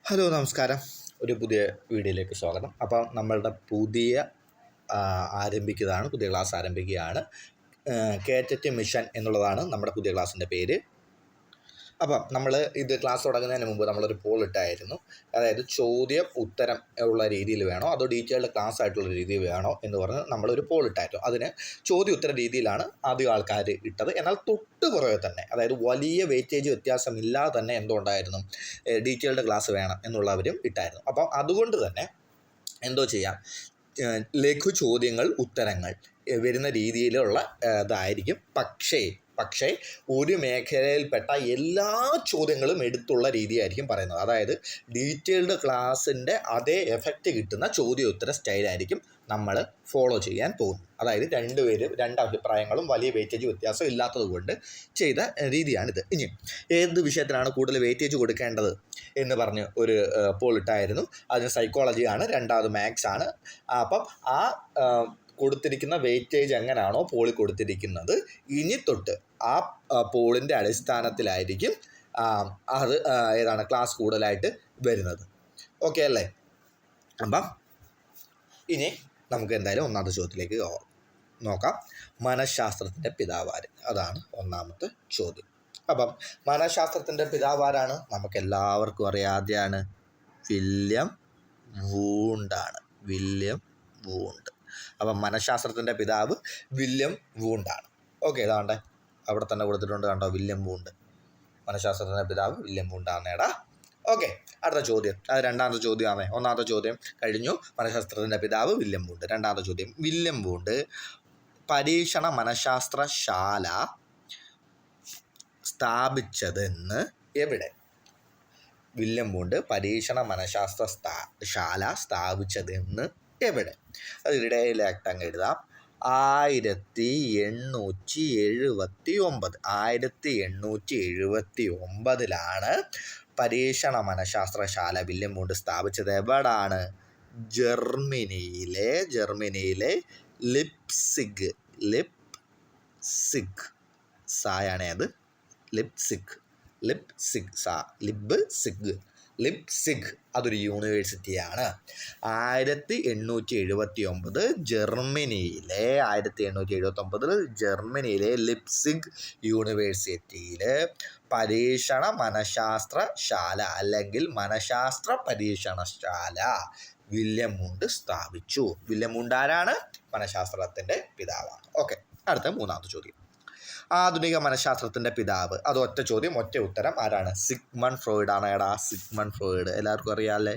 Hello നമസ്കാരം. ഒരു പുതിയ വീഡിയോയിലേക്ക് സ്വാഗതം. അപ്പം നമ്മളുടെ പുതിയ ക്ലാസ് ആരംഭിക്കുകയാണ്. കേറ്ററ്റ് മിഷൻ എന്നുള്ളതാണ് നമ്മുടെ പുതിയ ക്ലാസ്സിൻ്റെ പേര്. അപ്പം നമ്മൾ ഇത് ക്ലാസ് തുടങ്ങുന്നതിന് മുമ്പ് നമ്മളൊരു പോൾ ഇട്ടായിരുന്നു. അതായത് ചോദ്യം ഉത്തരം ഉള്ള രീതിയിൽ വേണോ അതോ ഡീറ്റെയിൽഡ് ക്ലാസ് ആയിട്ടുള്ള രീതിയിൽ വേണോ എന്ന് പറഞ്ഞ് നമ്മളൊരു പോൾ ഇട്ടായിരുന്നു. അതിന് ചോദ്യ ഉത്തര രീതിയിലാണ് ആദ്യം ആൾക്കാർ ഇട്ടത്. എന്നാൽ തൊട്ട് പുറകെ തന്നെ, അതായത് വലിയ വെയിറ്റേജ് വ്യത്യാസമില്ലാതെ തന്നെ എന്തുകൊണ്ടായിരുന്നു ഡീറ്റെയിൽഡ് ക്ലാസ് വേണം എന്നുള്ളവരും ഇട്ടായിരുന്നു. അപ്പം അതുകൊണ്ട് തന്നെ എന്തോ ചെയ്യാം, ലഘു ചോദ്യങ്ങൾ ഉത്തരങ്ങൾ വരുന്ന രീതിയിലുള്ള ഇതായിരിക്കും. പക്ഷേ ഒരു മേഖലയിൽപ്പെട്ട എല്ലാ ചോദ്യങ്ങളും എടുത്തുള്ള രീതിയായിരിക്കും പറയുന്നത്. അതായത് ഡീറ്റെയിൽഡ് ക്ലാസ്സിൻ്റെ അതേ എഫക്റ്റ് കിട്ടുന്ന ചോദ്യോത്തര സ്റ്റൈലായിരിക്കും നമ്മൾ ഫോളോ ചെയ്യാൻ പോകുന്നത്. അതായത് രണ്ട് അഭിപ്രായങ്ങളും വലിയ വെയിറ്റേജ് വ്യത്യാസം ഇല്ലാത്തത് കൊണ്ട് ചെയ്ത രീതിയാണിത്. ഇനി ഏത് വിഷയത്തിനാണ് കൂടുതൽ വെയിറ്റേജ് കൊടുക്കേണ്ടത് എന്ന് പറഞ്ഞ് ഒരു പോൾ ഇട്ടായിരുന്നു. അതിന് സൈക്കോളജിയാണ്, രണ്ടാമത് മാത്സ് ആണ്. അപ്പം ആ കൊടുത്തിരിക്കുന്ന വെയിറ്റേജ് എങ്ങനെയാണോ പോളിൽ കൊടുത്തിരിക്കുന്നത്, ഇനി തൊട്ട് ആ പോളിൻ്റെ അടിസ്ഥാനത്തിലായിരിക്കും അത് ഏതാണ് ക്ലാസ് കൂടുതലായിട്ട് വരുന്നത്. ഓക്കെ അല്ലേ? അപ്പം ഇനി നമുക്ക് എന്തായാലും ഒന്നാമത്തെ ചോദ്യത്തിലേക്ക് നോക്കാം. മനഃശാസ്ത്രത്തിൻ്റെ പിതാവാര്, അതാണ് ഒന്നാമത്തെ ചോദ്യം. അപ്പം മനഃശാസ്ത്രത്തിൻ്റെ പിതാവാരാണ്? നമുക്കെല്ലാവർക്കും അറിയാതെയാണ്, വില്യം വൂണ്ടാണ്. William Wundt. അപ്പം മനഃശാസ്ത്രത്തിൻ്റെ പിതാവ് വില്യം വൂണ്ടാണ്. ഓക്കെ, ഇതാണ്ടേ അവിടെ തന്നെ കൊടുത്തിട്ടുണ്ട്, കണ്ടോ, വില്യം വൂണ്ട്. മനഃശാസ്ത്രത്തിൻ്റെ പിതാവ് വില്യം വൂണ്ടാണേടാ. ഓക്കെ, അടുത്ത ചോദ്യം, അത് രണ്ടാമത്തെ ചോദ്യമാണ്. ഒന്നാമത്തെ ചോദ്യം കഴിഞ്ഞു, മനഃശാസ്ത്രത്തിൻ്റെ പിതാവ് വില്യം വൂണ്ട്. രണ്ടാമത്തെ ചോദ്യം, വില്യം വൂണ്ട് പരീക്ഷണ മനഃശാസ്ത്രശാല സ്ഥാപിച്ചതെന്ന് എവിടെ? വില്യം വൂണ്ട് പരീക്ഷണ മനഃശാസ്ത്രശാല സ്ഥാപിച്ചതെന്ന് എവിടെ? അത് ഇടയിലായിട്ട് അങ്ങ് എഴുതാം. 1879 പരീക്ഷണ മനഃശാസ്ത്രശാല വില്യം വൂണ്ട് സ്ഥാപിച്ചത്. എവിടാണ്? ജർമ്മനിയിലെ ലിപ്സിഗ് സായാണ് അത്. ലിപ്സിഗ് അതൊരു യൂണിവേഴ്സിറ്റിയാണ്. 1879 ജർമ്മനിയിലെ ലിപ്സിഗ് യൂണിവേഴ്സിറ്റിയിൽ പരീക്ഷണ മനഃശാസ്ത്രശാല അല്ലെങ്കിൽ മനഃശാസ്ത്ര പരീക്ഷണശാല വില്യം വൂണ്ട് സ്ഥാപിച്ചു. വില്യം വൂണ്ട് ആരാണ്? മനഃശാസ്ത്രത്തിൻ്റെ പിതാവാണ്. ഓക്കെ, അടുത്ത മൂന്നാമത്തെ ചോദ്യം. ആധുനിക മനഃശാസ്ത്രത്തിൻ്റെ പിതാവ്, അത് ഒറ്റ ചോദ്യം ഒറ്റ ഉത്തരം, ആരാണ്? സിഗ്മണ്ട് ഫ്രോയിഡ് ആണ്. സിഗ്മണ്ട് ഫ്രോയിഡ് എല്ലാവർക്കും അറിയാമല്ലേ?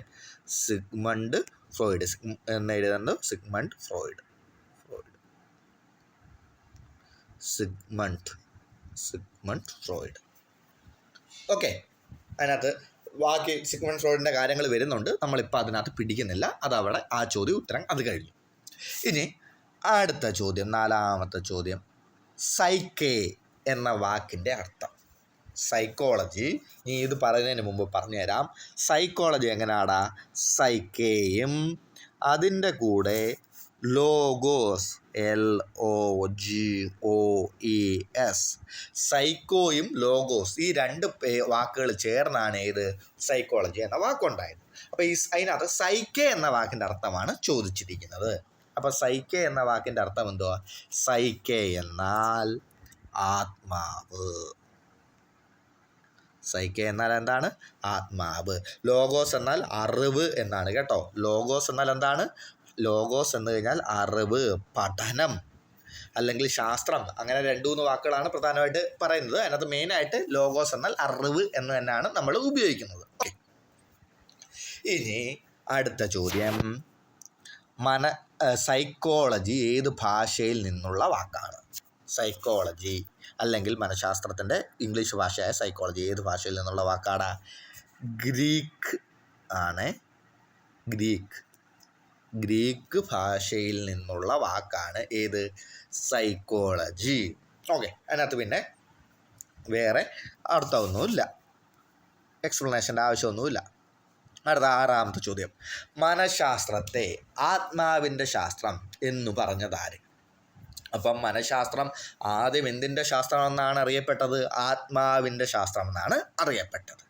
സിഗ്മണ്ട് ഫ്രോയിഡ് എന്ന് എഴുതുന്നത് സിഗ്മണ്ട് ഫ്രോയിഡ്. ഓക്കെ, അതിനകത്ത് ബാക്കി സിഗ്മണ്ട് ഫ്രോയിഡിൻ്റെ കാര്യങ്ങൾ വരുന്നുണ്ട്, നമ്മളിപ്പോൾ അതിനകത്ത് പിടിക്കുന്നില്ല. അതവിടെ ആ ചോദ്യം ഉത്തരം അത് കഴിഞ്ഞു. ഇനി അടുത്ത ചോദ്യം, നാലാമത്തെ ചോദ്യം. സൈക്കേ എന്ന വാക്കിൻ്റെ അർത്ഥം. സൈക്കോളജി, നീ ഇത് പറയുന്നതിന് മുമ്പ് പറഞ്ഞുതരാം. സൈക്കോളജി എങ്ങനെയാടാ? സൈക്കേയും അതിൻ്റെ കൂടെ ലോഗോസ്, LOGOES, സൈക്കോയും ലോഗോസ്, ഈ രണ്ട് വാക്കുകൾ ചേർന്നാണ് ഏത് സൈക്കോളജി എന്ന വാക്കുണ്ടായത്. അപ്പോൾ അതിനകത്ത് സൈക്കേ എന്ന വാക്കിൻ്റെ അർത്ഥമാണ് ചോദിച്ചിരിക്കുന്നത്. അപ്പോൾ സൈക്കേ എന്ന വാക്കിൻ്റെ അർത്ഥം എന്തുവാ? സൈക്കേ എന്നാൽ ആത്മാവ്. സൈക്കേ എന്നാൽ എന്താണ്? ആത്മാവ്. ലോഗോസ് എന്നാൽ അറിവ് എന്നാണ് കേട്ടോ. ലോഗോസ് എന്നാൽ എന്താണ്? ലോഗോസ് എന്ന് കഴിഞ്ഞാൽ അറിവ്, പഠനം അല്ലെങ്കിൽ ശാസ്ത്രം, അങ്ങനെ 2-3 വാക്കുകളാണ് പ്രധാനമായിട്ട് പറയുന്നത്. അതിനകത്ത് മെയിനായിട്ട് ലോഗോസ് എന്നാൽ അറിവ് എന്ന് തന്നെയാണ് നമ്മൾ ഉപയോഗിക്കുന്നത്. ഇനി അടുത്ത ചോദ്യം, സൈക്കോളജി ഏത് ഭാഷയിൽ നിന്നുള്ള വാക്കാണ്? സൈക്കോളജി അല്ലെങ്കിൽ മനഃശാസ്ത്രത്തിൻ്റെ ഇംഗ്ലീഷ് ഭാഷയായ സൈക്കോളജി ഏത് ഭാഷയിൽ നിന്നുള്ള വാക്കാണ്? ഗ്രീക്ക് ആണ്. ഗ്രീക്ക് ഭാഷയിൽ നിന്നുള്ള വാക്കാണ് ഏത്? സൈക്കോളജി. ഓക്കെ, അതിനകത്ത് പിന്നെ വേറെ അർത്ഥമൊന്നുമില്ല, എക്സ്പ്ലനേഷൻ്റെ ആവശ്യമൊന്നുമില്ല. അടുത്ത ആറാമത്തെ ചോദ്യം, മനഃശാസ്ത്രത്തെ ആത്മാവിൻ്റെ ശാസ്ത്രം എന്ന് പറഞ്ഞതാര്? അപ്പം മനഃശാസ്ത്രം ആദ്യം എന്തിൻ്റെ ശാസ്ത്രം എന്നാണ് അറിയപ്പെട്ടത്? ആത്മാവിൻ്റെ ശാസ്ത്രം എന്നാണ് അറിയപ്പെട്ടത്.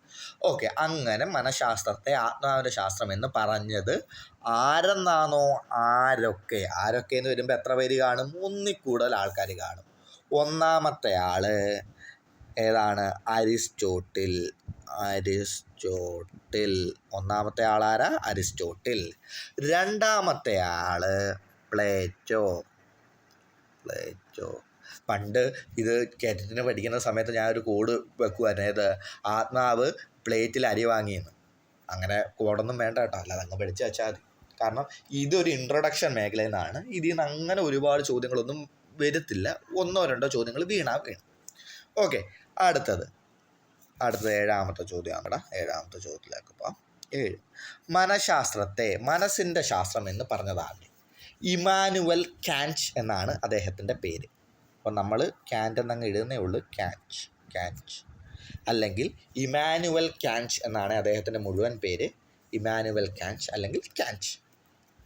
ഓക്കെ, അങ്ങനെ മനഃശാസ്ത്രത്തെ ആത്മാവിൻ്റെ ശാസ്ത്രം എന്ന് പറഞ്ഞത് ആരെന്നാണോ ആരൊക്കെ എന്ന് വരുമ്പോൾ എത്ര പേര് കാണും? ഒന്നിൽ കൂടുതൽ ആൾക്കാർ കാണും. ഒന്നാമത്തെ ആള് ഏതാണ്? അരിസ്റ്റോട്ടിൽ. ഒന്നാമത്തെ ആളാരാ? അരിസ്റ്റോട്ടിൽ. രണ്ടാമത്തെ ആള് പ്ലേറ്റോ. പണ്ട് ഇത് കേറ്ററ്റിന് പഠിക്കുന്ന സമയത്ത് ഞാനൊരു കോഡ് വെക്കുമായിരുന്നു. ഏത്? ആത്മാവ് പ്ലേറ്റിൽ അരി വാങ്ങിയെന്ന്. അങ്ങനെ കോഡൊന്നും വേണ്ട കേട്ടോ, അല്ലാതെ അങ്ങ് പഠിച്ച് വെച്ചാൽ മതി. കാരണം ഇതൊരു ഇൻട്രൊഡക്ഷൻ മേഖലയിൽ നിന്നാണ്. ഇതിൽ നിന്ന് അങ്ങനെ ഒരുപാട് ചോദ്യങ്ങളൊന്നും വരത്തില്ല. 1-2 ചോദ്യങ്ങൾ വീണാ വീണു. ഓക്കെ, അടുത്തത് 7ാമത്തെ ചോദ്യമാണ്. 7ാമത്തെ ചോദ്യത്തിലേക്ക് പോകാം. 7. മനസ്സിൻ്റെ ശാസ്ത്രം എന്ന് പറഞ്ഞതാണ് ഇമാനുവൽ കാന്റ് എന്നാണ് അദ്ദേഹത്തിൻ്റെ പേര്. അപ്പോൾ നമ്മൾ കാന്റ് എന്നങ്ങ് എഴുതുന്നേ ഉള്ളൂ. കാന്റ് അല്ലെങ്കിൽ ഇമാനുവൽ കാന്റ് എന്നാണ് അദ്ദേഹത്തിൻ്റെ മുഴുവൻ പേര്. ഇമാനുവൽ കാന്റ് അല്ലെങ്കിൽ കാന്റ്.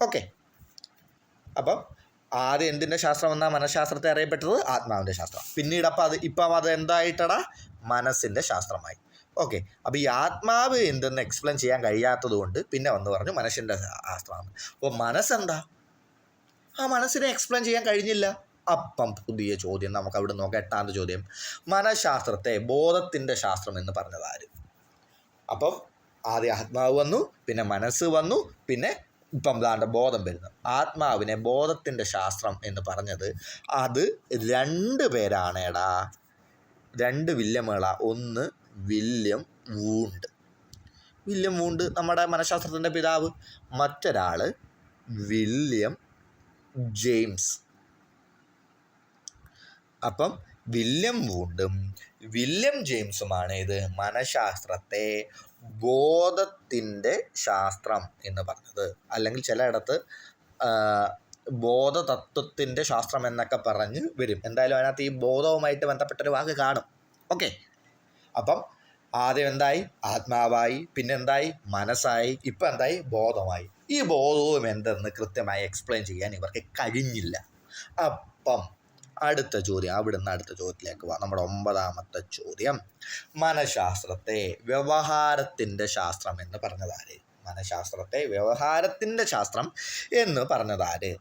ഓക്കെ, അപ്പം ആദ്യം എന്തിൻ്റെ ശാസ്ത്രം എന്നാ മനഃശാസ്ത്രത്തെ അറിയപ്പെട്ടത്? ആത്മാവിൻ്റെ ശാസ്ത്രം. പിന്നീട് ഇപ്പം അത് എന്തായിട്ടടാ? മനസ്സിൻ്റെ ശാസ്ത്രമായി. ഓക്കെ, അപ്പോൾ ഈ ആത്മാവ് എന്തെന്ന് എക്സ്പ്ലെയിൻ ചെയ്യാൻ കഴിയാത്തത് കൊണ്ട് പിന്നെ പറഞ്ഞു മനസ്സിൻ്റെ ശാസ്ത്രമാണ്. അപ്പോൾ മനസ്സെന്താ? ആ മനസ്സിനെ എക്സ്പ്ലെയിൻ ചെയ്യാൻ കഴിഞ്ഞില്ല. അപ്പം പുതിയ ചോദ്യം നമുക്ക് അവിടെ നോക്കാം. 8ാമത്തെ ചോദ്യം. മനഃശാസ്ത്രത്തെ ബോധത്തിൻ്റെ ശാസ്ത്രം എന്ന് പറഞ്ഞതാര്? അപ്പം ആദ്യം ആത്മാവ് വന്നു, പിന്നെ മനസ്സ് വന്നു, പിന്നെ ഇപ്പം ബോധം വരുന്നു. ആത്മാവിനെ ബോധത്തിൻ്റെ ശാസ്ത്രം എന്ന് പറഞ്ഞത് അത് 2 പേരാണ്. 2 വില്യമുകളാ. ഒന്ന് വില്യം വൂണ്ട് നമ്മുടെ മനഃശാസ്ത്രത്തിൻ്റെ പിതാവ്. മറ്റൊരാൾ വില്യം ജെയിംസ്. അപ്പം വില്യം വൂണ്ടും വില്യം ജെയിംസുമാണ് ഇത് മനഃശാസ്ത്രത്തെ ബോധത്തിൻ്റെ ശാസ്ത്രം എന്ന് പറഞ്ഞത്. അല്ലെങ്കിൽ ചിലയിടത്ത് ബോധതത്വത്തിൻ്റെ ശാസ്ത്രം എന്നൊക്കെ പറഞ്ഞ് വരും. എന്തായാലും അതിനകത്ത് ഈ ബോധവുമായിട്ട് ബന്ധപ്പെട്ടൊരു വാക്ക് കാണും. ഓക്കെ, അപ്പം ആദ്യം എന്തായി? ആത്മാവായി. പിന്നെ എന്തായി? മനസ്സായി. ഇപ്പം എന്തായി? ബോധമായി. ഈ ബോധവും എന്തെന്ന് കൃത്യമായി എക്സ്പ്ലെയിൻ ചെയ്യാൻ ഇവർക്ക് കഴിഞ്ഞില്ല. അപ്പം അടുത്ത ചോദ്യം, അവിടുന്ന് അടുത്ത ചോദ്യത്തിലേക്ക് പോവാം. നമ്മുടെ 9ാമത്തെ ചോദ്യം. മനഃശാസ്ത്രത്തെ വ്യവഹാരത്തിൻ്റെ ശാസ്ത്രം എന്ന് പറഞ്ഞതാര്? മനഃശാസ്ത്രത്തെ വ്യവഹാരത്തിൻ്റെ ശാസ്ത്രം എന്ന് പറഞ്ഞതാര്?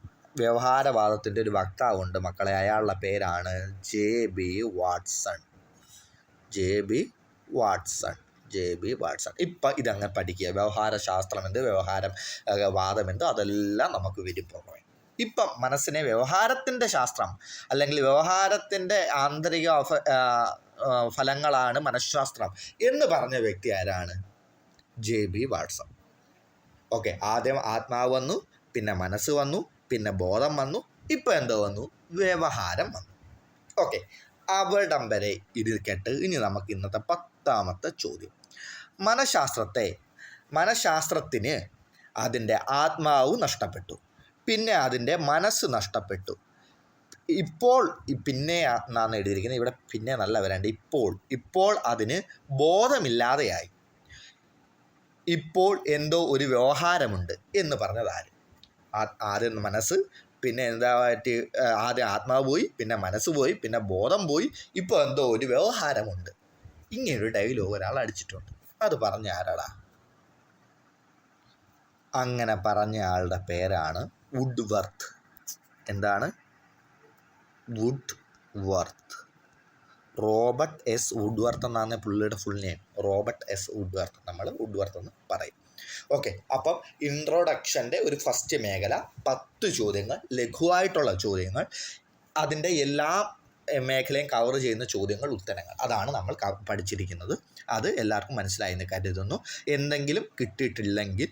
വ്യവഹാരവാദത്തിൻ്റെ ഒരു വക്താവുണ്ട് മക്കളെ. അയാളുടെ പേരാണ് ജെ.ബി. വാട്സൺ. ഇപ്പം ഇതങ്ങ് പഠിക്കുക. വ്യവഹാര ശാസ്ത്രം എന്ത്, വ്യവഹാരം വാദം എന്ത്, അതെല്ലാം നമുക്ക് വരും പോകണം. ഇപ്പം മനസ്സിനെ വ്യവഹാരത്തിൻ്റെ ശാസ്ത്രം അല്ലെങ്കിൽ വ്യവഹാരത്തിൻ്റെ ആന്തരിക ഫലങ്ങളാണ് മനഃശാസ്ത്രം എന്ന് പറഞ്ഞ വ്യക്തി ആരാണ്? ജെ.ബി. വാട്സൺ. ഓക്കെ, ആദ്യം ആത്മാവ് വന്നു, പിന്നെ മനസ്സ് വന്നു, പിന്നെ ബോധം വന്നു, ഇപ്പം എന്തോ വന്നു? വ്യവഹാരം വന്നു. ഓക്കെ, അവിടം വരെ ഇരിക്കട്ടെ. ഇനി നമുക്ക് ഇന്നത്തെ 10ാമത്തെ ചോദ്യം. മനഃശാസ്ത്രത്തിന് അതിൻ്റെ ആത്മാവ് നഷ്ടപ്പെട്ടു, പിന്നെ അതിൻ്റെ മനസ്സ് നഷ്ടപ്പെട്ടു. പിന്നെ എന്നാണ് എഴുതിയിരിക്കുന്നത്. ഇവിടെ പിന്നെ നല്ല വരേണ്ട. ഇപ്പോൾ അതിന് ബോധമില്ലാതെയായി. ഇപ്പോൾ എന്തോ ഒരു വ്യവഹാരമുണ്ട് എന്ന് പറഞ്ഞതാര്? ആദ്യം മനസ്സ്, പിന്നെ ആദ്യം ആത്മാവ് പോയി, പിന്നെ മനസ്സ് പോയി, പിന്നെ ബോധം പോയി, ഇപ്പോൾ എന്തോ ഒരു വ്യവഹാരമുണ്ട്. ഇങ്ങനൊരു ഡയലോഗ് ഒരാൾ അടിച്ചിട്ടുണ്ട്. അത് പറഞ്ഞ ആരാടാ? അങ്ങനെ പറഞ്ഞ ആളുടെ പേരാണ് വുഡ്വർത്ത്. എന്താണ്? വുഡ്വർത്ത്. റോബർട്ട് എസ് വുഡ്വർത്ത് എന്നാണ് പുള്ളിയുടെ full name. Robert S Woodworth. നമ്മൾ വുഡ്വർത്ത് എന്ന് പറയും. ഓക്കെ, അപ്പം ഇൻട്രൊഡക്ഷൻ്റെ ഒരു ഫസ്റ്റ് മേഖല 10 ചോദ്യങ്ങൾ, ലഘുവായിട്ടുള്ള ചോദ്യങ്ങൾ, അതിൻ്റെ എല്ലാ മേഖലയും കവർ ചെയ്യുന്ന ചോദ്യങ്ങൾ, ഉത്തരങ്ങൾ. അതാണ് നമ്മൾ പഠിച്ചിരിക്കുന്നത്. അത് എല്ലാവർക്കും മനസ്സിലായെന്ന് കരുതുന്നു. എന്തെങ്കിലും കിട്ടിയിട്ടില്ലെങ്കിൽ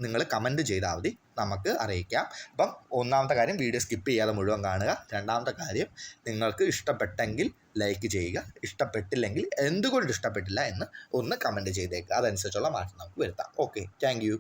നിങ്ങൾ കമൻറ്റ് ചെയ്താൽ മതി, നമുക്ക് അറിയിക്കാം. അപ്പം 1ാമത്തെ കാര്യം, വീഡിയോ സ്കിപ്പ് ചെയ്യാതെ മുഴുവൻ കാണുക. 2ാമത്തെ കാര്യം, നിങ്ങൾക്ക് ഇഷ്ടപ്പെട്ടെങ്കിൽ ലൈക്ക് ചെയ്യുക, ഇഷ്ടപ്പെട്ടില്ലെങ്കിൽ എന്തുകൊണ്ട് ഇഷ്ടപ്പെട്ടില്ല എന്ന് ഒന്ന് കമൻറ്റ് ചെയ്തേക്കുക. അതനുസരിച്ചുള്ള മാറ്റം നമുക്ക് വരുത്താം. Okay, thank you.